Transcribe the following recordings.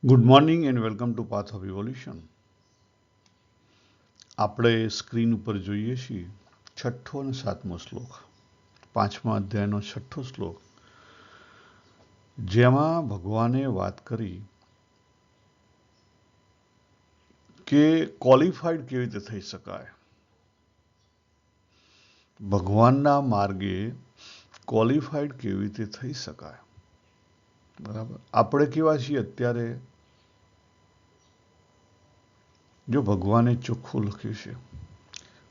Good morning and welcome to path of evolution. આપણે screen ઉપર જોઈએ છીએ છઠ્ઠો અને સાતમો શ્લોક, પાંચમા અધ્યાયનો છઠ્ઠો શ્લોક, જેમાં ભગવાને વાત કરી કે ક્વોલિફાઈડ કેવી રીતે થઈ શકાય. ભગવાનના માર્ગે ક્વોલિફાઈડ કેવી રીતે થઈ શકાય. બરાબર. આપણે કેવા છીએ અત્યારે, જો ભગવાને ચોખ્ખું લખ્યું છે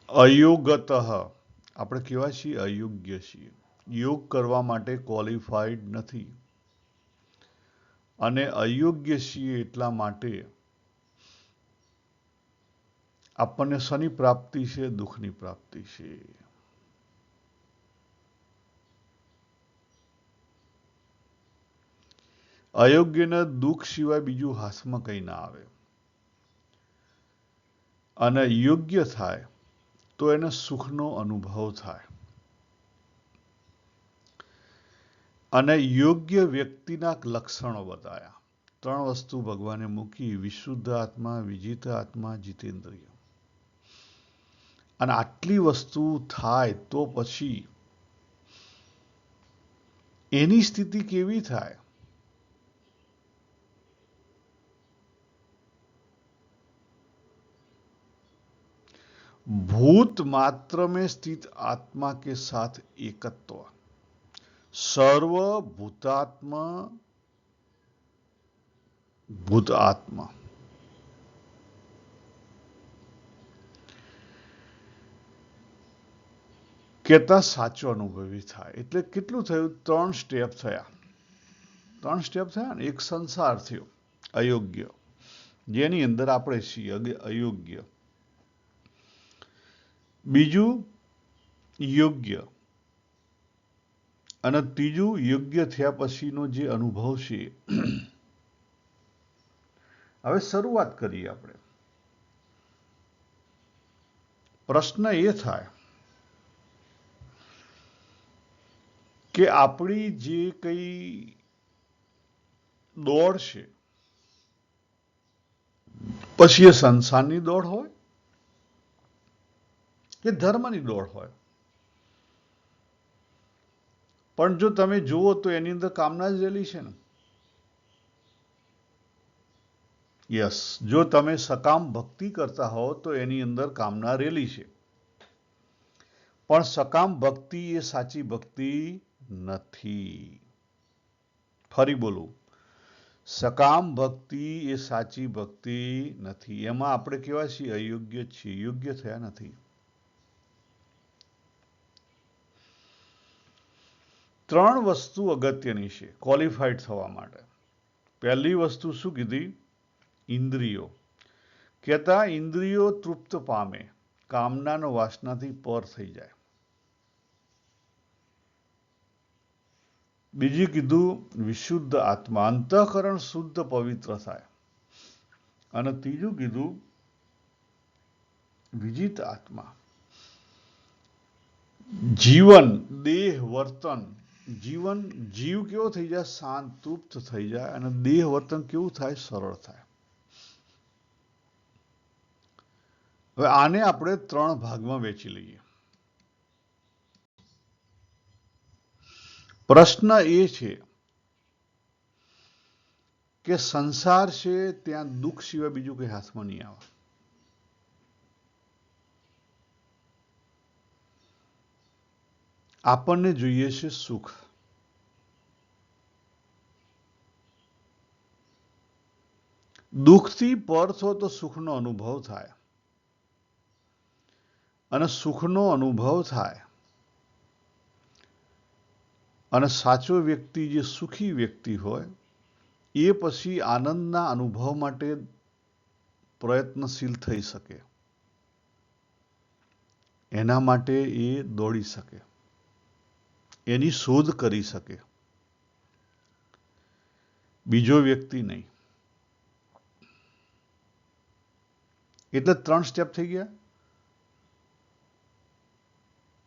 અયોગત, આપણે કેવા છીએ અયોગ્ય છીએ, યોગ કરવા માટે ક્વોલિફાઈડ નથી, અને અયોગ્ય છીએ એટલા માટે આપણને શની પ્રાપ્તિ છે, દુઃખની પ્રાપ્તિ છે. અયોગ્યને દુઃખ સિવાય બીજું હાથમાં કંઈ ના આવે, અને યોગ્ય થાય તો એને સુખનો અનુભવ થાય. અને યોગ્ય વ્યક્તિના લક્ષણો બતાવ્યા. ત્રણ વસ્તુ ભગવાને મૂકી: વિશુદ્ધ આત્મા, વિજિત આત્મા, જીતેન્દ્રિય. અને આટલી વસ્તુ થાય તો પછી એની સ્થિતિ કેવી થાય? भूत मात्र में स्थित आत्मा के साथ एकत्व, सर्व भूतात्मा भूत आत्मा. કેતા સાચો અનુભવી થાય. એટલે કેટલું થયું? ત્રણ સ્ટેપ થયા. ને એક સંસાર થયો અયોગ્ય, જેની અંદર આપણે છીએ અયોગ્ય. બીજું યોગ્ય, અને ત્રીજું યોગ્ય થયા પછીનો જે અનુભવ છે. હવે શરૂઆત કરીએ આપણે. પ્રશ્ન એ થાય કે આપણી જે કઈ દોડ છે, પછી એ સંસારની દોડ હોય કે ધર્મની દોડ હોય, પણ જો તમે જુઓ તો એની અંદર કામના જ રહેલી છે ને. યસ, જો તમે સકામ ભક્તિ કરતા હો તો એની અંદર કામના રહેલી છે, પણ સકામ ભક્તિ એ સાચી ભક્તિ નથી. ફરી બોલું, સકામ ભક્તિ એ સાચી ભક્તિ નથી. એમાં આપણે કેવા છીએ? અયોગ્ય છીએ, યોગ્ય થયા નથી. ત્રણ વસ્તુ અગત્યની છે ક્વોલિફાઈડ થવા માટે. પહેલી વસ્તુ શું કીધી? ઇન્દ્રિયો. કહેતા ઇન્દ્રિયો તૃપ્ત પામે, કામનાનો વાસનાથી પર થઈ જાય. બીજી કીધું વિશુદ્ધ આત્મા, અંતઃકરણ શુદ્ધ પવિત્ર થાય. અને ત્રીજું કીધું વિજિત આત્મા, જીવન, દેહ, વર્તન, જીવ કેવો થઈ જાય? શાંત, તૃપ્ત થઈ જાય. અને દેહ વર્તન કેવું થાય? સરળ થાય. હવે આને આપણે ત્રણ ભાગમાં વહેંચી લઈએ. પ્રશ્ન એ છે કે સંસાર છે ત્યાં દુઃખ સિવાય બીજું કઈ હાથમાં નહીં આવે. આપણને જોઈએ છે સુખ. દુઃખથી પર થો તો સુખનો અનુભવ થાય, અને સુખનો અનુભવ થાય અને સાચો વ્યક્તિ જે સુખી વ્યક્તિ હોય એ પછી આનંદના અનુભવ માટે પ્રયત્નશીલ થઈ શકે, એના માટે એ દોડી શકે, એની શોધ કરી શકે. બીજો વ્યક્તિ નહીં. એટલે ત્રણ સ્ટેપ થઈ ગયા: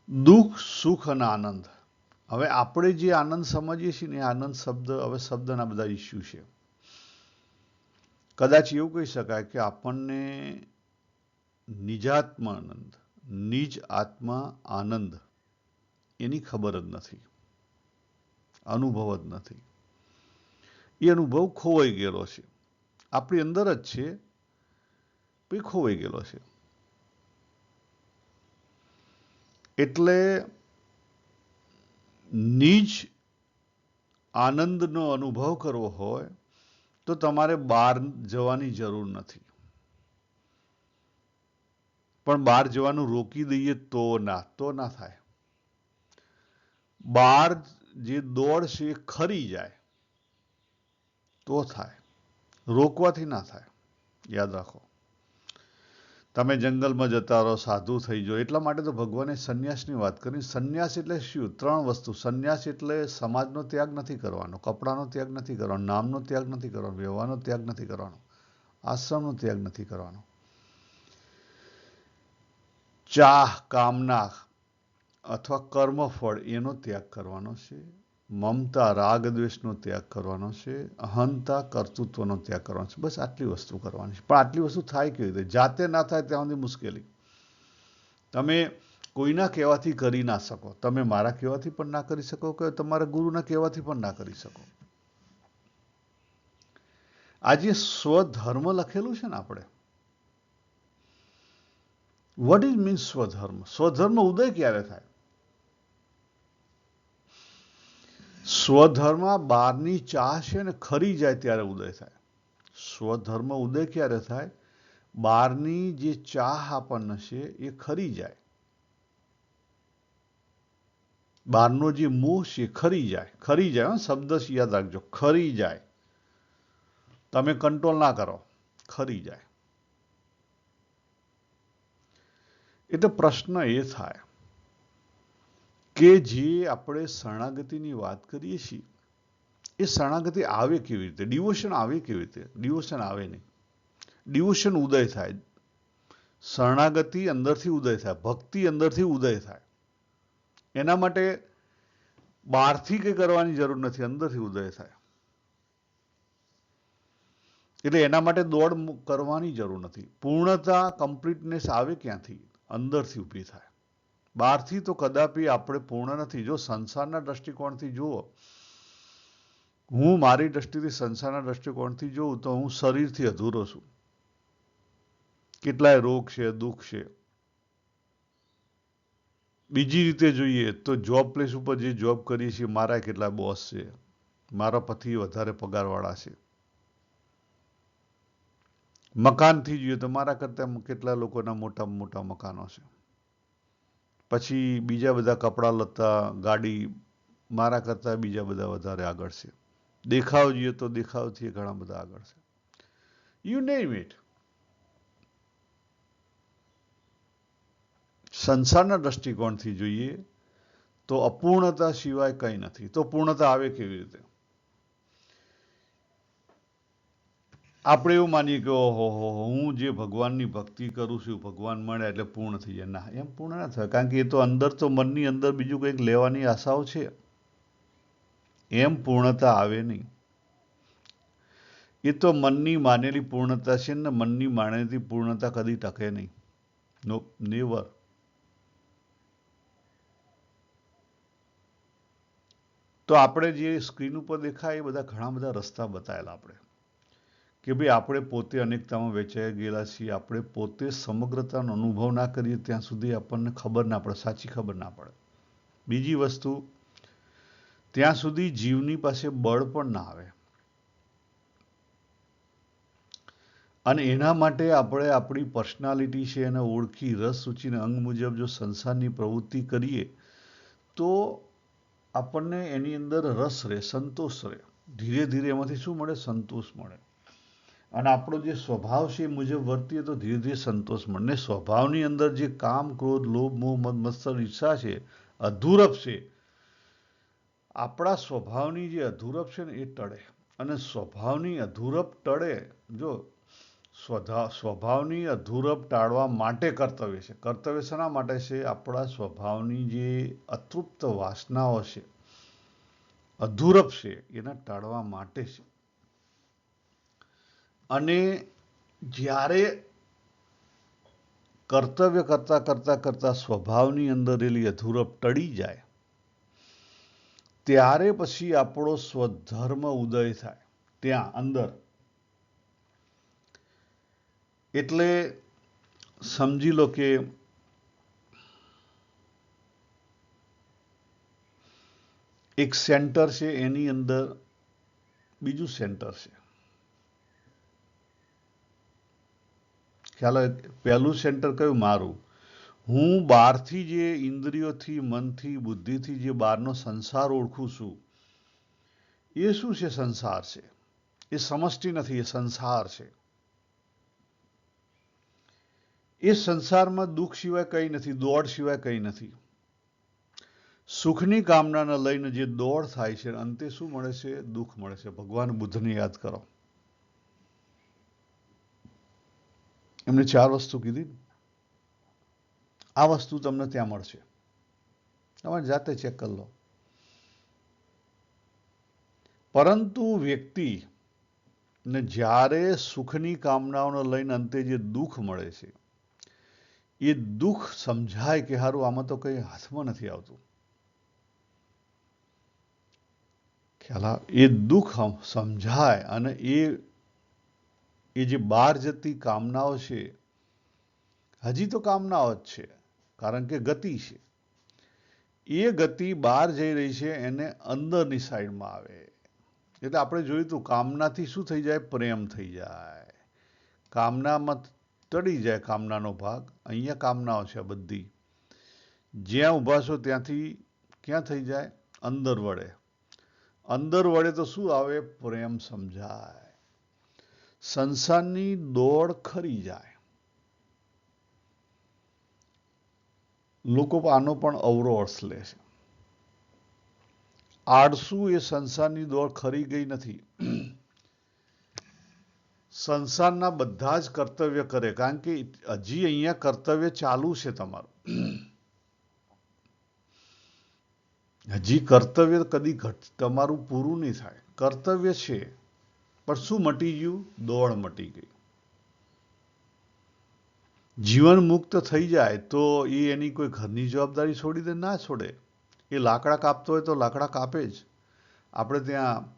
દુઃખ, સુખ અને આનંદ. હવે આપણે જે આનંદ સમજીએ છીએ ને, આનંદ શબ્દ, હવે શબ્દના બધા ઇસ્યુ છે. કદાચ એવું કહી શકાય કે આપણને નિજાત્માનંદ, નિજ આત્મા આનંદ એની ખબર જ નથી, અનુભવ જ નથી. એ અનુભવ ખોવાઈ ગયેલો છે, આપણી અંદર જ છે, પણ ખોવાઈ ગયેલો છે. એટલે નિજ આનંદનો અનુભવ કરવો હોય તો તમારે બહાર જવાની જરૂર નથી. પણ બહાર જવાનું રોકી દઈએ તો ના થાય. બહાર જે દોડ છે એ ખરી જાય તો થાય, રોકવાથી ના થાય. યાદ રાખો, તમે જંગલમાં જતા રહો, સાધુ થઈ જાઓ. એટલા માટે તો ભગવાને સંન્યાસની વાત કરી. સંન્યાસ એટલે શું? 3 વસ્તુ. સંન્યાસ એટલે સમાજનો ત્યાગ નથી કરવાનો, કપડાનો ત્યાગ નથી કરવાનો, નામનો ત્યાગ નથી કરવાનો, વ્યવહારનો ત્યાગ નથી કરવાનો, આશ્રમનો ત્યાગ નથી કરવાનો, ચાહ, કામના અથવા કર્મફળ એનો ત્યાગ કરવાનો છે, મમતા, રાગ, દ્વેષનો ત્યાગ કરવાનો છે, અહંતા, કર્તૃત્વનો ત્યાગ કરવાનો છે. બસ આટલી વસ્તુ કરવાની છે. પણ આટલી વસ્તુ થાય કેવી રીતે? જાતે ના થાય ત્યાં સુધી મુશ્કેલી. તમે કોઈના કહેવાથી કરી ના શકો, તમે મારા કહેવાથી પણ ના કરી શકો, કે તમારા ગુરુના કહેવાથી પણ ના કરી શકો. આજે સ્વધર્મ લખેલું છે ને આપણે, વોટ ઇઝ મીન્સ સ્વધર્મ? સ્વધર્મ ઉદય ક્યારે થાય? સ્વધર્મ બહારની ચાહ છે ને ખરી જાય ત્યારે ઉદય થાય. સ્વધર્મ ઉદય ક્યારે થાય? બહારની જે ચાહ આપણને છે એ ખરી જાય, બહારનો જે મોહ છે ખરી જાય. ખરી જાય, શબ્દ યાદ રાખજો, ખરી જાય. તમે કંટ્રોલ ના કરો, ખરી જાય. એટલે પ્રશ્ન એ થાય કે જે આપણે શરણાગતિની વાત કરીએ છીએ, એ શરણાગતિ આવે કેવી રીતે? ડિવોશન આવે કેવી રીતે? ડિવોશન આવે નહીં. ડિવોશન ઉદય થાય, શરણાગતિ અંદરથી ઉદય થાય, ભક્તિ અંદરથી ઉદય થાય. એના માટે બહારથી કંઈ કરવાની જરૂર નથી, અંદરથી ઉદય થાય. એટલે એના માટે દોડ કરવાની જરૂર નથી. પૂર્ણતા, કમ્પ્લીટનેસ આવે ક્યાંથી? અંદરથી ઊભી થાય. બહારથી તો કદાપી આપણે પૂર્ણ નથી. જો સંસારના દ્રષ્ટિકોણથી જુઓ, હું મારી દ્રષ્ટિથી સંસારના દ્રષ્ટિકોણથી જોઉં તો હું શરીરથી અધૂરો છું. કેટલાય રોગ છે, દુઃખ છે. બીજી રીતે જોઈએ તો જોબ પ્લેસ ઉપર જે જોબ કરીએ છીએ, મારા કેટલા બોસ છે, મારા પતિ વધારે પગારવાળા છે. મકાનથી જોઈએ તો મારા કરતાં કેટલા લોકોના મોટા મોટા મકાનો છે. પછી બીજા બધા કપડાં લત્તા, ગાડી, મારા કરતાં બીજા બધા વધારે આગળ છે. દેખાવ જોઈએ તો દેખાવથી ઘણા બધા આગળ છે. You name it. સંસારના દ્રષ્ટિકોણથી જોઈએ તો અપૂર્ણતા સિવાય કંઈ નથી. તો પૂર્ણતા આવે કેવી રીતે? આપણે એવું માનીએ કે ઓહો હું જે ભગવાનની ભક્તિ કરું છું, ભગવાન મળે એટલે પૂર્ણ થઈ જાય. ના, એમ પૂર્ણ ના થાય. કારણ કે એ તો અંદર, તો મનની અંદર બીજું કંઈક લેવાની આશાઓ છે. એમ પૂર્ણતા આવે નહીં. એ તો મનની માનેલી પૂર્ણતા છે ને, મનની માનેલી પૂર્ણતા કદી ટકે નહીં. નો, નેવર. તો આપણે જે સ્ક્રીન ઉપર દેખાય એ બધા ઘણા બધા રસ્તા બતાવેલા આપણે, કે ભાઈ આપણે પોતે અનેકતામાં વહેંચાઈ ગયેલા છીએ. આપણે પોતે સમગ્રતાનો અનુભવ ના કરીએ ત્યાં સુધી આપણને ખબર ના પડે, સાચી ખબર ના પડે. બીજી વસ્તુ, ત્યાં સુધી જીવની પાસે બળ પણ ના આવે. અને એના માટે આપણે આપણી પર્સનાલિટી છે એને ઓળખી, રસ સૂચીને અંગ મુજબ જો સંસારની પ્રવૃત્તિ કરીએ તો આપણને એની અંદર રસ રહે, સંતોષ રહે. ધીરે ધીરે એમાંથી શું મળે? સંતોષ મળે. અને આપણો જે સ્વભાવ છે એ મુજબ વર્તીએ તો ધીરે ધીરે સંતોષ મળે. ને સ્વભાવની અંદર જે કામ, ક્રોધ, લોભ, મોહ, મદ, મત્સર, ઈર્ષા છે, અધૂરપ છે, આપણા સ્વભાવની જે અધૂરપ છે ને એ ટળે. અને સ્વભાવની અધૂરપ ટળે. જો સ્વભાવની અધૂરપ ટાળવા માટે કર્તવ્ય છે. કર્તવ્ય શેના માટે છે? આપણા સ્વભાવની જે અતૃપ્ત વાસનાઓ છે, અધૂરપ છે, એના ટાળવા માટે છે. અને જ્યારે કર્તવ્ય કરતા કરતા કરતા સ્વભાવની અંદર રહેલી અધૂરપ ટળી જાય ત્યારે પછી આપણો સ્વધર્મ ઉદય થાય ત્યાં અંદર. એટલે સમજી લો કે એક સેન્ટર છે, એની અંદર બીજું સેન્ટર છે. ખ્યાલ આવે? પહેલું સેન્ટર કયું? મારું. હું બહારથી જે ઇન્દ્રિયોથી, મનથી, બુદ્ધિથી જે બહારનો સંસાર ઓળખું છું, એ શું છે? સંસાર છે. એ સમષ્ટિ નથી, એ સંસાર છે. એ સંસારમાં દુઃખ સિવાય કંઈ નથી, દોડ સિવાય કંઈ નથી. સુખની કામનાને લઈને જે દોડ થાય છે, અંતે શું મળે છે? દુઃખ મળે છે. ભગવાન બુદ્ધને યાદ કરો, એમને 4 વસ્તુ કીધી. આ વસ્તુ તમને ત્યાં મળશે, તમારે જાતે ચેક કરી લો. પરંતુ વ્યક્તિને જ્યારે સુખની કામનાઓને લઈને અંતે જે દુઃખ મળે છે, એ દુઃખ સમજાય કે હારું આમાં તો કંઈ હાથમાં નથી આવતું. ખ્યાલ? એ દુઃખ સમજાય અને એ જે બહાર જતી કામનાઓ છે, હજી તો કામનાઓ જ છે, કારણ કે ગતિ છે. એ ગતિ બહાર જઈ રહી છે, એને અંદરની સાઈડમાં આવે. એટલે આપણે જોયું હતું, કામનાથી શું થઈ જાય? પ્રેમ થઈ જાય. કામનામાં ટળી જાય કામનાનો ભાગ. અહીંયા કામનાઓ છે બધી. જ્યાં ઊભા છો ત્યાંથી ક્યાં થઈ જાય? અંદર વળે. અંદર વળે તો શું આવે? પ્રેમ સમજાય. સંસારની દોડ ખરી જાય. લોકો આનો પણ અવરો અર્થ લે છે. આળસુ એ સંસારની દોડ ખરી ગઈ નથી. સંસારના બધા જ કર્તવ્ય કરે, કારણ કે હજી અહીંયા કર્તવ્ય ચાલુ છે તમારું. હજી કર્તવ્ય કદી તમારું પૂરું નહીં થાય. કર્તવ્ય છે, પણ શું મટી ગયું? દોડ મટી ગઈ. જીવન મુક્ત થઈ જાય તો એ એની કોઈ ઘરની જવાબદારી છોડી દે? ના છોડે. એ લાકડા કાપતો હોય તો લાકડા કાપે જ. આપણે ત્યાં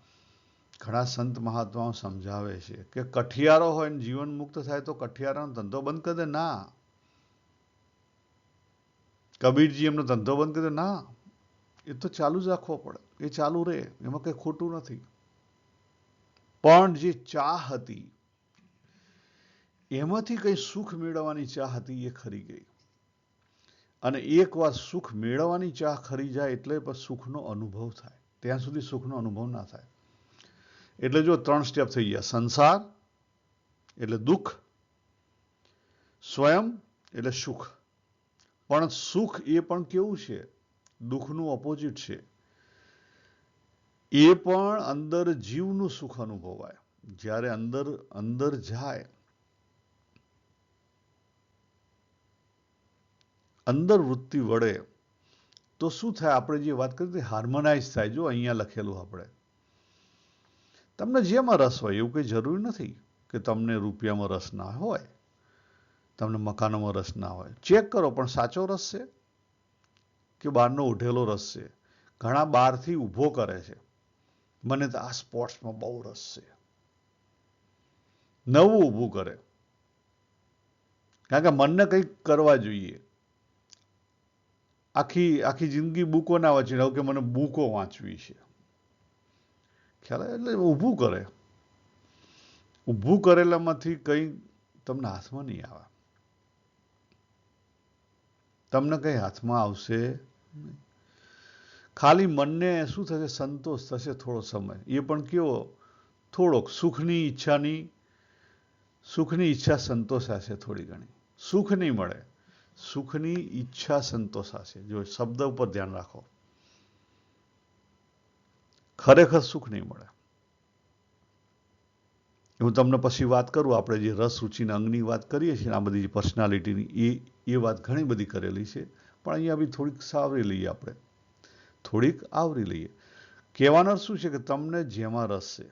ઘણા સંત મહાત્માઓ સમજાવે છે કે કઠિયારો હોય ને જીવન મુક્ત થાય તો કઠિયારાનો ધંધો બંધ કરી દે? ના. કબીરજી એમનો ધંધો બંધ કરી દે? ના. એ તો ચાલુ જ રાખવો પડે. એ ચાલુ રહે, એમાં કંઈ ખોટું નથી. પણ જે ચાહ હતી, એમાંથી કંઈ સુખ મેળવવાની ચાહ હતી, એ ખરી ગઈ. અને એકવાર સુખ મેળવવાની ચાહ ખરી જાય એટલે પછી સુખનો અનુભવ થાય. ત્યાં સુધી સુખનો અનુભવ ના થાય. એટલે જો 3 સ્ટેપ થઈ ગયા. સંસાર એટલે દુઃખ, સ્વયં એટલે સુખ. પણ સુખ એ પણ કેવું છે? દુઃખનું ઓપોઝિટ છે. એ પણ અંદર જીવનું સુખ અનુભવાય. જ્યારે અંદર જાય, અંદર વૃત્તિ વળે તો શું થાય? આપણે જે વાત કરી હાર્મોનાઇઝ થાય. જો અહીંયા લખેલું આપણે, તમને જેમાં રસ હોય, એવું કંઈ જરૂરી નથી કે તમને રૂપિયામાં રસ ના હોય, તમને મકાનોમાં રસ ના હોય. ચેક કરો, પણ સાચો રસ છે કે બહારનો ઉઠેલો રસ છે? ઘણા બહારથી ઊભો કરે છે, મને તો આ સ્પોર્ટ્સમાં બહુ રસ છે. નવું ઊભું કરે, કારણ કે મનને કંઈક કરવા જોઈએ. આખી જિંદગી બુકો ના વાંચી, કે મને બુકો વાંચવી છે. ખ્યાલ? એટલે ઊભું કરે. ઊભું કરેલામાંથી કંઈ તમને હાથમાં નહીં આવે. તમને કંઈ હાથમાં આવશે નહીં. ખાલી મનને શું થશે? સંતોષ થશે થોડો સમય. એ પણ કેવો? થોડોક. સુખની ઈચ્છા સંતોષાશે થોડી ઘણી. સુખ નહીં મળે, સુખની ઈચ્છા સંતોષાશે. જો શબ્દ ઉપર ધ્યાન રાખો. ખરેખર સુખ નહીં મળે. હું તમને પછી વાત કરું. આપણે જે રસ રૂચિના અંગની વાત કરીએ છીએ, આ બધી પર્સનાલિટીની, એ વાત ઘણી બધી કરેલી છે. પણ અહીંયા બી થોડીક સાવરી લઈએ આપણે, થોડીક આવરી લઈએ. કહેવાનો શું છે કે તમને જેમાં રસ છે,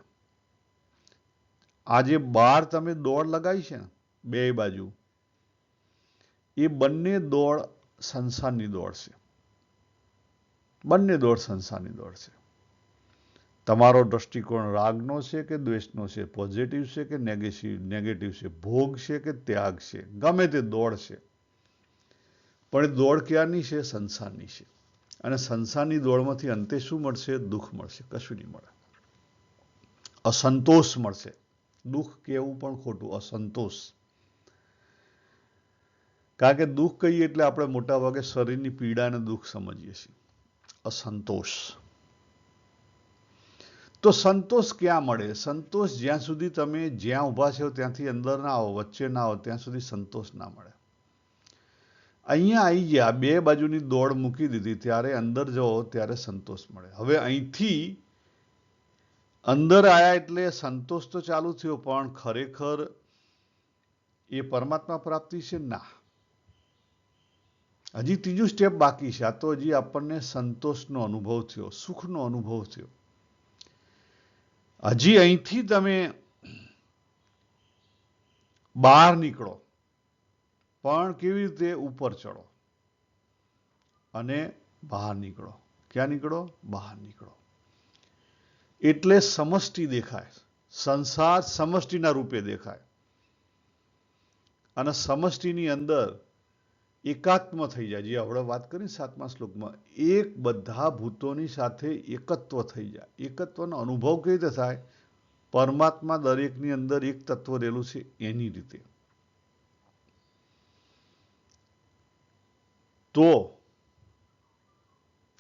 આજે બાર તમે દોડ લગાવી છે ને બે બાજુ, એ બંને દોડ સંસારની દોડ છે. બંને દોડ સંસારની દોડ છે. તમારો દ્રષ્ટિકોણ રાગનો છે કે દ્વેષનો છે, પોઝિટિવ છે કે નેગેટિવ છે, ભોગ છે કે ત્યાગ છે, ગમે તે દોડ છે. પણ એ દોડ ક્યારની છે? સંસારની છે. અને સંસારની દોડમાંથી અંતે શું મળશે? દુઃખ મળશે, કશું નહીં મળે. અસંતોષ મળશે. દુઃખ કહેવું પણ ખોટું, અસંતોષ. કારણ કે દુઃખ કહીએ એટલે આપણે મોટા ભાગે શરીરની પીડાને દુઃખ સમજીએ છીએ. અસંતોષ. તો સંતોષ ક્યાં મળે? સંતોષ જ્યાં સુધી તમે જ્યાં ઊભા છો ત્યાંથી અંદર ના આવો, વચ્ચે ના આવો, ત્યાં સુધી સંતોષ ના મળે. અહીંયા આવી ગયા, બે બાજુની દોડ મૂકી દીધી, ત્યારે અંદર જાઓ ત્યારે સંતોષ મળે. હવે અહીંથી અંદર આયા એટલે સંતોષ તો ચાલુ થયો, પણ ખરેખર એ પરમાત્મા પ્રાપ્તિ છે? ના. હજી ત્રીજું સ્ટેપ બાકી છે. આ તો હજી આપણને સંતોષનો અનુભવ થયો, સુખનો અનુભવ થયો. હજી અહીંથી તમે બહાર નીકળો, પણ કેવી રીતે? ઉપર ચડો અને બહાર નીકળો. ક્યાં નીકળો? બહાર નીકળો. એટલે સમષ્ટિ દેખાય. સંસાર સમષ્ટિના રૂપે દેખાય. અને સમષ્ટિની અંદર એકાત્મ થઈ જાય. જે આપણે વાત કરી 7મા શ્લોકમાં, એક બધા ભૂતોની સાથે એકત્વ થઈ જાય. એકત્વનો અનુભવ કેવી રીતે થાય? પરમાત્મા દરેકની અંદર એક તત્વ રહેલું છે એની રીતે. તો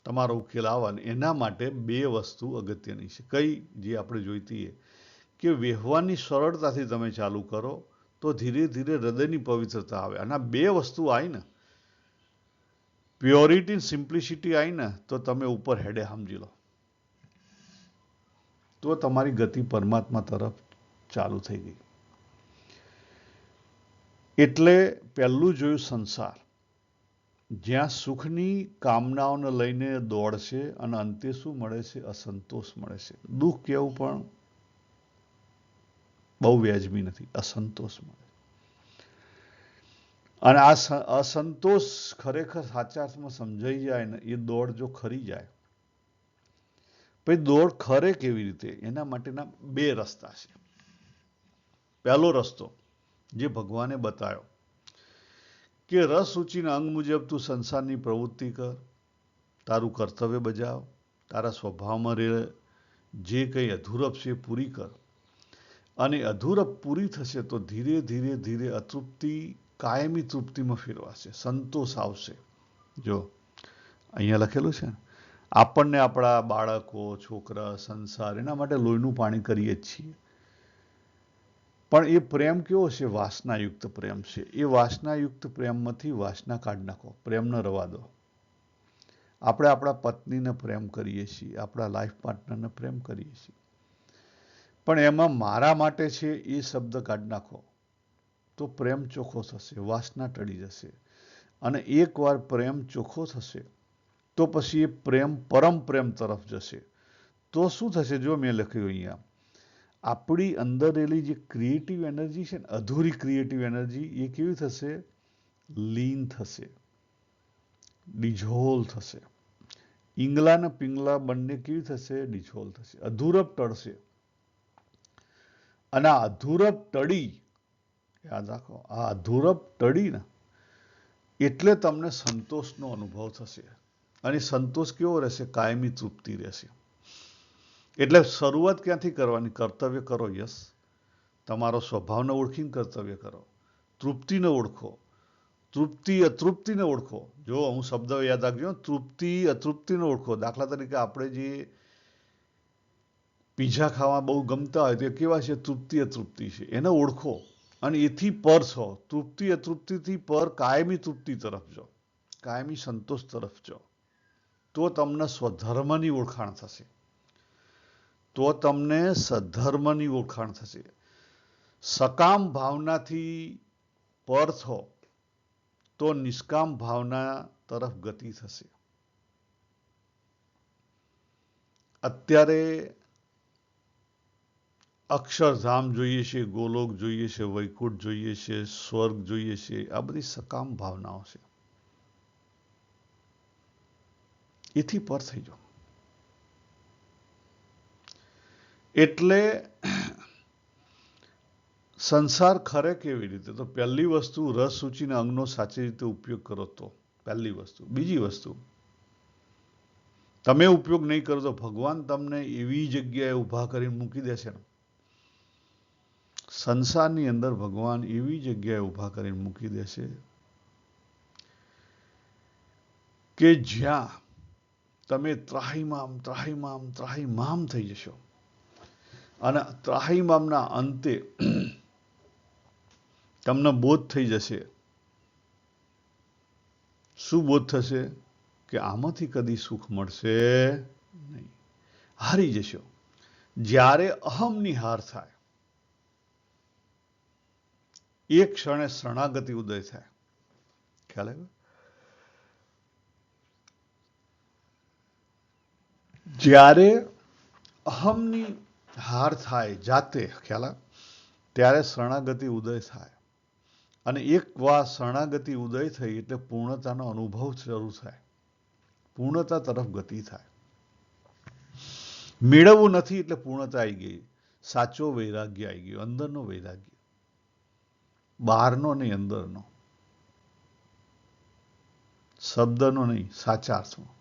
તમારો ઉકેલ આવવાનો. એના માટે બે વસ્તુ અગત્યની છે. કઈ? જે આપણે જોઈતી કે વ્યવહારની સરળતાથી તમે ચાલુ કરો તો ધીરે ધીરે હૃદયની પવિત્રતા આવે. અને બે વસ્તુ આવી ને, પ્યોરિટી, સિમ્પ્લિસિટી આવી ને, તો તમે ઉપર હેડે સમજી લો. તો તમારી ગતિ પરમાત્મા તરફ ચાલુ થઈ ગઈ. એટલે પહેલું જોયું સંસાર, જ્યાં સુખની કામનાઓને લઈને દોડ છે અને અંતે શું મળે છે? અસંતોષ મળે છે. દુઃખ કેવું પણ બહુ વ્યાજબી નથી, અસંતોષ મળે. અને આ અસંતોષ ખરેખર સાચા અર્થમાં સમજાઈ જાય ને, એ દોડ જો ખરી જાય, પછી દોડ ખરે કેવી રીતે? એના માટેના બે રસ્તા છે. પહેલો રસ્તો જે ભગવાને બતાવ્યો કે રસ સૂચિના અંગ મુજબ તું સંસારની પ્રવૃત્તિ કર, તારું કર્તવ્ય બજાવ, તારા સ્વભાવમાં રહે જે કંઈ અધૂરપ છે પૂરી કર. અને અધૂરપ પૂરી થશે તો ધીરે ધીરે ધીરે અતૃપ્તિ કાયમી તૃપ્તિમાં ફેરવાશે, સંતોષ આવશે. જો અહીંયા લખેલું છે ને, આપણને આપણા બાળકો, છોકરા, સંસાર, એના માટે લોહીનું પાણી કરીએ જ છીએ. પણ એ પ્રેમ કેવો છે? વાસનાયુક્ત પ્રેમ છે. એ વાસનાયુક્ત પ્રેમમાંથી વાસના કાઢી નાખો, પ્રેમને રવા દો. આપણે આપણા પત્નીને પ્રેમ કરીએ છીએ, આપણા લાઈફ પાર્ટનરને પ્રેમ કરીએ છીએ, પણ એમાં મારા માટે છે એ શબ્દ કાઢી નાખો તો પ્રેમ ચોખ્ખો થશે, વાસના ટળી જશે. અને એકવાર પ્રેમ ચોખ્ખો થશે તો પછી એ પ્રેમ પરમ પ્રેમ તરફ જશે. તો શું થશે? જો મેં લખ્યું અહીંયા, આપણી અંદર રહેલી જે ક્રિએટિવ એનર્જી છે ને, અધૂરી ક્રિએટિવ એનર્જી, એ કેવી થશે? લીન થશે, ડિઝોલ્વ થશે. ઈંગલા ને પિંગલા બંને કેવી થશે? ડિઝોલ્વ થશે. અધૂરપ ટળશે. અને આ અધૂરપ ટળી, યાદ રાખો, આ અધૂરપ ટળી ને એટલે તમને સંતોષનો અનુભવ થશે. અને સંતોષ કેવો રહેશે? કાયમી તૃપ્તિ રહેશે. એટલે શરૂઆત ક્યાંથી કરવાની? કર્તવ્ય કરો. યસ, તમારો સ્વભાવને ઓળખીને કર્તવ્ય કરો. તૃપ્તિને ઓળખો, તૃપ્તિ અતૃપ્તિને ઓળખો. જો હું શબ્દ યાદ રાખજો, તૃપ્તિ અતૃપ્તિને ઓળખો. દાખલા તરીકે આપણે જે પીઝા ખાવા બહુ ગમતા હોય તો કેવા છે? તૃપ્તિ અતૃપ્તિ છે. એને ઓળખો અને એથી પર છો. તૃપ્તિ અતૃપ્તિથી પર કાયમી તૃપ્તિ તરફ જાઓ, કાયમી સંતોષ તરફ જાઓ. તો તમને સ્વધર્મની ઓળખાણ થશે. તો તમને સધર્મની ઓળખાણ થશે. સકામ ભાવનાથી પર થો તો નિષ્કામ ભાવના તરફ ગતિ થશે. અત્યારે અક્ષરધામ જોઈએ છે, ગોલોક જોઈએ છે, વૈકુંઠ જોઈએ છે, સ્વર્ગ જોઈએ છે, આ બધી સકામ ભાવનાઓ છે. એથી પર થઈ જાઓ. એટલે સંસાર ખરે કેવી રીતે? તો પહેલી વસ્તુ, રસ સૂચિના અંગનો સાચી રીતે ઉપયોગ કરો તો પહેલી વસ્તુ. બીજી વસ્તુ, તમે ઉપયોગ નહીં કરો તો ભગવાન તમને એવી જગ્યાએ ઊભા કરીને મૂકી દેશે ને, સંસારની અંદર ભગવાન એવી જગ્યાએ ઊભા કરીને મૂકી દેશે કે જ્યાં તમે ત્રાહિમામ ત્રાહિમામ ત્રાહિમામ થઈ જશો. અને ત્રાહિમામના અંતે તમને બોધ થઈ જશે. શું બોધ થશે? કે આમાંથી કદી સુખ મળશે નહીં. હારી જશો. જ્યારે અહમની હાર થાય, એક ક્ષણે શરણાગતિ ઉદય થાય. ખ્યાલ આવ્યો? જ્યારે અહમની હાર થાય જાતે, ખ્યાલ આવે, ત્યારે શરણાગતિ ઉદય થાય. અને એક વાર શરણાગતિ ઉદય થઈ એટલે પૂર્ણતાનો અનુભવ શરૂ થાય. પૂર્ણતા તરફ ગતિ થાય. મેળવવું નથી એટલે પૂર્ણતા આવી ગઈ. સાચો વૈરાગ્ય આવી ગયો, અંદરનો વૈરાગ્ય, બહારનો નહીં, અંદરનો. શબ્દનો નહીં, સાચા અર્થમાં.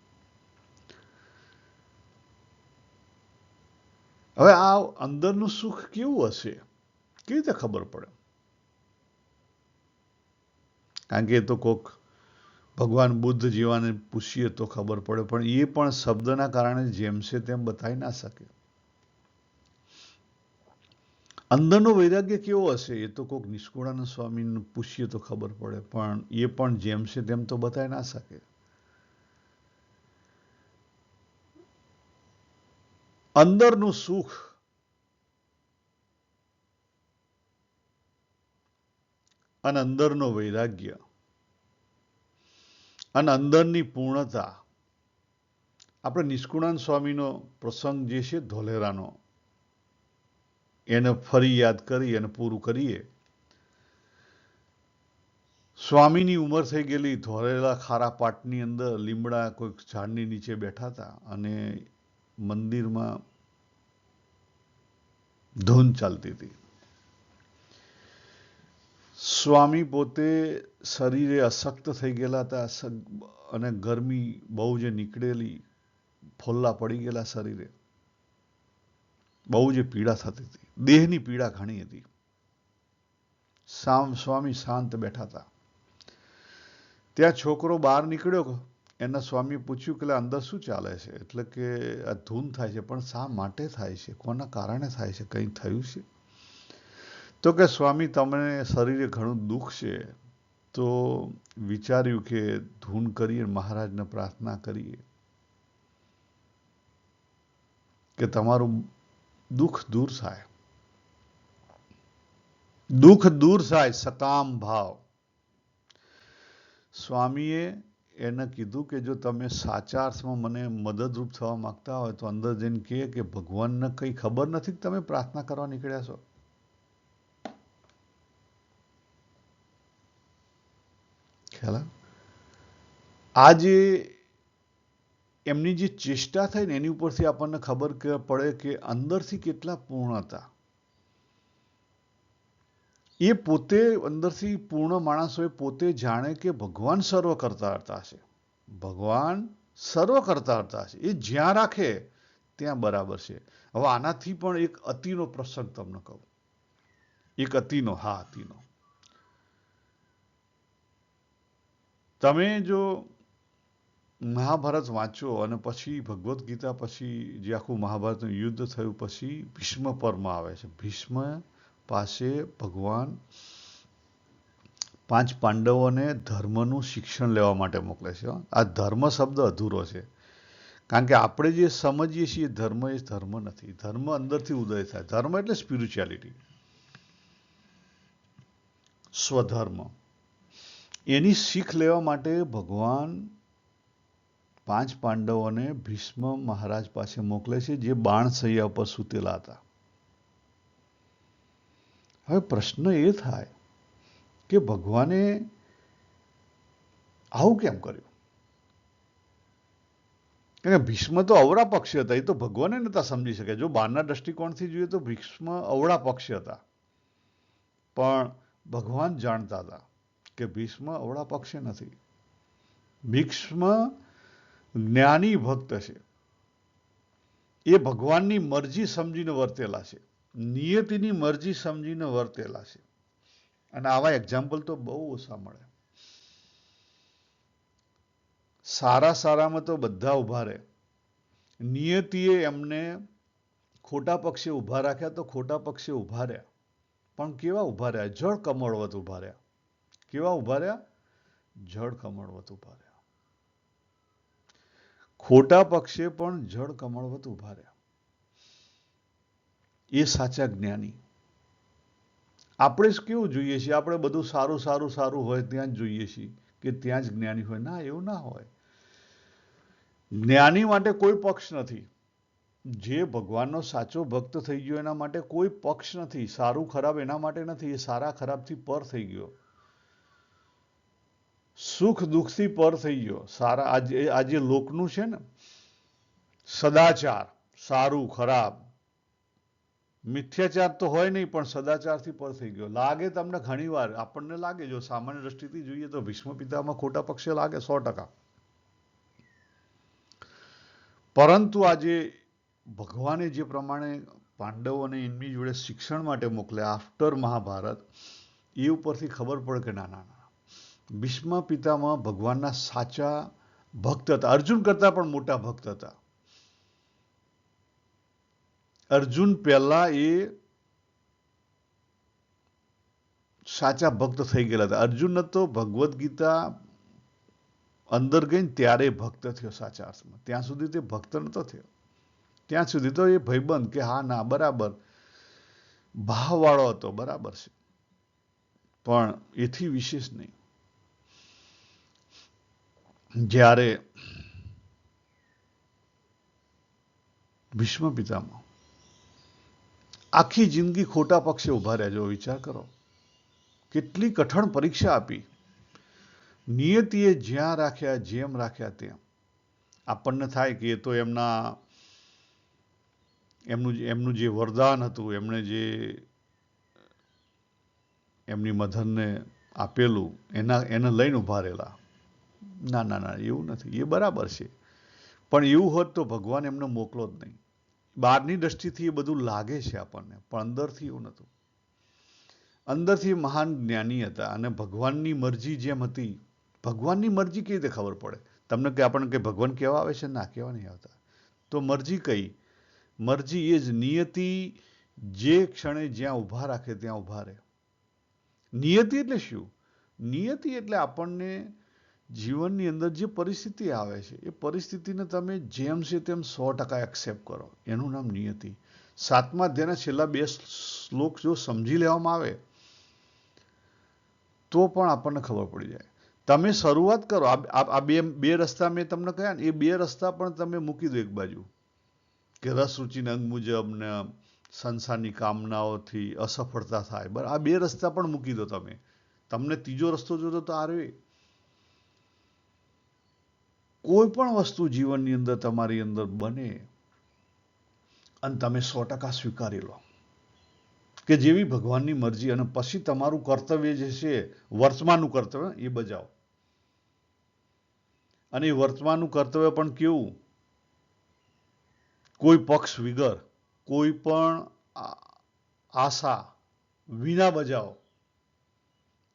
હવે આ અંદરનું સુખ કેવું હશે? કેવી રીતે ખબર પડે? કારણ કે એ તો કોક ભગવાન બુદ્ધ જેવાને પૂછીએ તો ખબર પડે, પણ એ પણ શબ્દના કારણે જેમ છે તેમ બતાવી ના શકે. અંદરનો વૈરાગ્ય કેવો હશે? એ તો કોક નિષ્કુળાનંદ સ્વામીને પૂછીએ તો ખબર પડે, પણ એ પણ જેમ છે તેમ તો બતાવી ના શકે. અંદરનું સુખ અને અંદરનો વૈરાગ્ય અને અંદરની પૂર્ણતા. આપણે નિષ્કુળાનંદ સ્વામીનો પ્રસંગ જે છે ધોલેરાનો, એને ફરી યાદ કરી અને પૂરું કરીએ. સ્વામીની ઉંમર થઈ ગયેલી, ધોલેરા ખારા પાટની અંદર લીમડા કોઈક ઝાડની નીચે બેઠા હતા અને મંદિરમાં ધૂન ચાલતી હતી. સ્વામી પોતે શરીરે અશક્ત થઈ ગયેલા હતા અને ગરમી બહુ જે નીકળેલી, ફોલ્લા પડી ગયેલા શરીરે, બહુ જે પીડા થતી હતી, દેહની પીડા ઘણી હતી. સ્વામી શાંત બેઠા હતા. ત્યાં છોકરો બહાર નીકળ્યો. એના સ્વામીએ પૂછ્યું કે અંદર શું ચાલે છે? એટલે કે આ ધૂન થાય છે, પણ શા માટે થાય છે? કોના કારણે થાય છે? કંઈ થયું છે? તો કે સ્વામી, તમને શરીરે ઘણું દુઃખ છે, તો વિચાર્યું કે ધૂન કરીએ, મહારાજને પ્રાર્થના કરીએ કે તમારું દુઃખ દૂર થાય. દુઃખ દૂર થાય, સકામ ભાવ. સ્વામીએ એને કીધું કે જો તમે સાચા અર્થમાં મને મદદરૂપ થવા માંગતા હોય તો અંદર જઈને કહે કે ભગવાનને કંઈ ખબર નથી કે તમે પ્રાર્થના કરવા નીકળ્યા છો. ખ્યાલ? આ જે એમની જે ચેષ્ટા થઈ ને એની ઉપરથી આપણને ખબર પડે કે અંદરથી કેટલા પૂર્ણ હતા. એ પોતે અંદરથી પૂર્ણ માણસોએ પોતે જાણે કે ભગવાન સર્વ કરતા હતા છે. ભગવાન સર્વ કરતા હતા છે. એ જ્યાં રાખે ત્યાં બરાબર છે. હવે આનાથી પણ એક અતિનો પ્રસંગ તમને કહું. એક અતિનો, હા, અતિનો. તમે જો મહાભારત વાંચો અને પછી ભગવદ્ ગીતા, પછી જે આખું મહાભારતનું યુદ્ધ થયું પછી ભીષ્મ પર્વ આવે છે. ભીષ્મ પાસે ભગવાન 5 પાંડવોને ધર્મનું શિક્ષણ લેવા માટે મોકલે છે. આ ધર્મ શબ્દ અધૂરો છે, કારણ કે આપણે જે સમજીએ છીએ ધર્મ એ ધર્મ નથી. ધર્મ અંદરથી ઉદય થાય. ધર્મ એટલે સ્પિરિચ્યુઆલિટી, સ્વધર્મ. એની શીખ લેવા માટે ભગવાન 5 પાંડવોને ભીષ્મ મહારાજ પાસે મોકલે છે, જે બાણશૈયા પર સૂતેલા હતા. હવે પ્રશ્ન એ થાય કે ભગવાને આવું કેમ કર્યું? કારણ કે ભીષ્મ તો અવળા પક્ષી હતા, એ તો ભગવાને નતા સમજી શકે. જો બહારના દ્રષ્ટિકોણથી જોઈએ તો ભીષ્મ અવળા પક્ષી હતા, પણ ભગવાન જાણતા હતા કે ભીષ્મ અવળા પક્ષી નથી. ભીષ્મ જ્ઞાની ભક્ત છે, એ ભગવાનની મરજી સમજીને વર્તેલા છે, નિયતિની મરજી સમજીને વર્તેલા છે. અને આવા એક્ઝામ્પલ તો બહુ ઓછા મળે. સારામાં તો બધા ઉભા રહે. નિયતિએ એમને ખોટા પક્ષે ઉભા રાખ્યા તો ખોટા પક્ષે ઉભા રહ્યા, પણ કેવા ઉભા રહ્યા? જળ કમળવત ઉભા રહ્યા. કેવા ઉભા રહ્યા? જળ કમળવત ઉભા રહ્યા. ખોટા પક્ષે પણ જળ કમળવત ઉભા રહ્યા. એ સાચા જ્ઞાની. આપણે જ કેવું જોઈએ છીએ? આપણે બધું સારું હોય ત્યાં જ જોઈએ છીએ કે ત્યાં જ જ્ઞાની હોય. ના, એવું ના હોય. જ્ઞાની માટે કોઈ પક્ષ નથી. જે ભગવાનનો સાચો ભક્ત થઈ ગયો એના માટે કોઈ પક્ષ નથી. સારું ખરાબ એના માટે નથી. એ સારા ખરાબથી પર થઈ ગયો, સુખ દુઃખથી પર થઈ ગયો. સારા આજે લોકનું છે ને સદાચાર, સારું ખરાબ, મિથ્યાચાર તો હોય નહીં, પણ સદાચારથી પર થઈ ગયો. લાગે તમને ઘણી વાર, આપણને લાગે, જો સામાન્ય દ્રષ્ટિથી જોઈએ તો ભીષ્મ પિતામાં ખોટા પક્ષે લાગે 100%. પરંતુ આજે ભગવાને જે પ્રમાણે પાંડવોને એમની જોડે શિક્ષણ માટે મોકલ્યા આફ્ટર મહાભારત, એ ઉપરથી ખબર પડે કે ના, ભીષ્મ પિતામાં ભગવાનના સાચા ભક્ત હતા. અર્જુન કરતા પણ મોટા ભક્ત હતા. અર્જુન પહેલા એ સાચા ભક્ત થઈ ગયેલા હતા. અર્જુન તો ભગવદ્ ગીતા અંદર ગઈ ત્યારે ભક્ત થયો સાચા અર્થમાં. ત્યાં સુધી તે ભક્ત નતો થયો. ત્યાં સુધી તો એ ભાઈબંધ કે હા ના બરાબર, ભાવવાળો હતો, બરાબર છે, પણ એથી વિશેષ નહીં. જ્યારે ભીષ્મ પિતામહ આખી જિંદગી ખોટા પક્ષે ઉભા રહ્યા. જો વિચાર કરો, કેટલી કઠણ પરીક્ષા આપી. નિયતિએ જ્યાં રાખ્યા, જેમ રાખ્યા તેમ. આપણને થાય કે એ તો એમનું જે વરદાન હતું, એમણે જે એમની મધરને આપેલું એને લઈને ઉભા રહેલા. ના, એવું નથી. એ બરાબર છે, પણ એવું હોત તો ભગવાન એમને મોકલો જ નહીં. બહારની દ્રષ્ટિથી એ બધું લાગે છે આપણને, પણ અંદરથી એવું નહોતું. અંદરથી મહાન જ્ઞાની હતા. અને ભગવાનની મરજી જેમ હતી, ભગવાનની મરજી કેવી રીતે ખબર પડે તમને? કે આપણને કે ભગવાન કેવા આવે છે? ના, કેવા નહીં આવતા. તો મરજી કઈ? મરજી એ જ નિયતિ જે ક્ષણે જ્યાં ઉભા રાખે ત્યાં ઉભા રહે. નિયતિ એટલે શું? નિયતિ એટલે આપણને જીવનની અંદર જે પરિસ્થિતિ આવે છે એ પરિસ્થિતિને તમે જેમ છે તેમ 100% એક્સેપ્ટ કરો. એનું નામ નિયતિ. 7મા અધ્યાયના છેલ્લા 2 શ્લોક જો સમજી લેવામાં આવે તો પણ આપણને ખબર પડી જાય. તમે શરૂઆત કરો. આ બે રસ્તા મેં તમને કહ્યા ને, એ 2 રસ્તા પણ તમે મૂકી દો એક બાજુ, કે રસ રુચિના અંગ મુજબ ને સંસારની કામનાઓથી અસફળતા થાય. બરાબર, આ 2 રસ્તા પણ મૂકી દો તમે. તમને ત્રીજો રસ્તો જોતો તો આ રહ્યો. કોઈ પણ વસ્તુ જીવનની અંદર તમારી અંદર બને અને તમે 100% સ્વીકારી લો કે જેવી ભગવાનની મરજી, અને પછી તમારું કર્તવ્ય જે છે, વર્તમાનનું કર્તવ્ય, એ બજાવો. અને એ વર્તમાનનું કર્તવ્ય પણ કેવું? કોઈ પક્ષ વિગર, કોઈ પણ આશા વિના બજાવો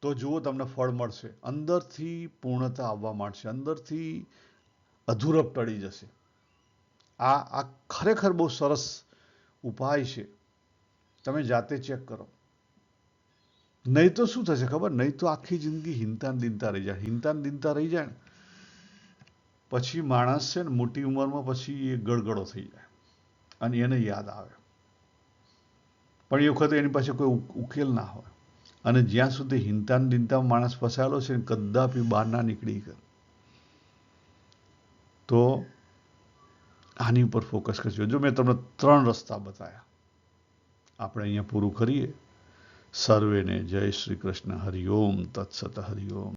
તો જુઓ તમને ફળ મળશે. અંદરથી પૂર્ણતા આવવા માંડશે, અંદરથી અધૂરપ ટળી જશે. આ ખરેખર બહુ સરસ ઉપાય છે. તમે જાતે ચેક કરો. નહીં તો શું થશે ખબર? નહીં તો આખી જિંદગી હિંતાન દિનતા રહી જાય. હિંતાન દિનતા રહી જાય ને પછી માણસ છે ને મોટી ઉંમરમાં પછી એ ગળગળો થઈ જાય અને એને યાદ આવે, પણ એ વખતે એની પાસે કોઈ ઉકેલ ના હોય. અને જ્યાં સુધી હિંતાન દિનતામાં માણસ ફસાયેલો છે ને કદાપી બહાર ના નીકળી ગયો. તો આની ઉપર ફોકસ કરજો. જો મેં તમને 3 રસ્તા બતાવ્યા. આપણે અહીંયા પૂરું કરીએ. સર્વેને જય શ્રી કૃષ્ણ. હરિઓમ તત્સત. હરિઓમ.